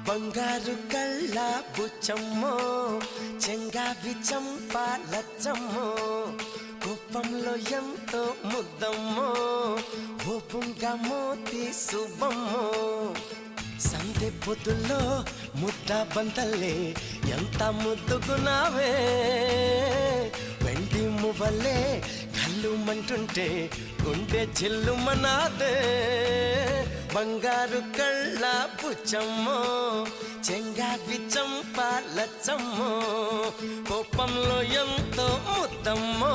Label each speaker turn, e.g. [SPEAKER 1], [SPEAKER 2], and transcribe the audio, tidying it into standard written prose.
[SPEAKER 1] బంగారు కళ్ళ బుచ్చమ్మో చెంగావి చంపాలచ్చమ్మో కోపంలో ఎంతో ముద్దమ్మో ఓపుంగా మోతి శుభమ్మో సందె పొద్దుల్లో ముద్ద బంతల్లే ఎంత ముద్దుకున్నావే వెండి మువ్వలే కళ్ళు మంటుంటే గుండె చిల్లుమనాదే బంగారు కళ్ళ బుచ్చమ్మో చెంగావి చంపాలచ్చమ్మో కోపంలో ఎంతో ముద్దమ్మో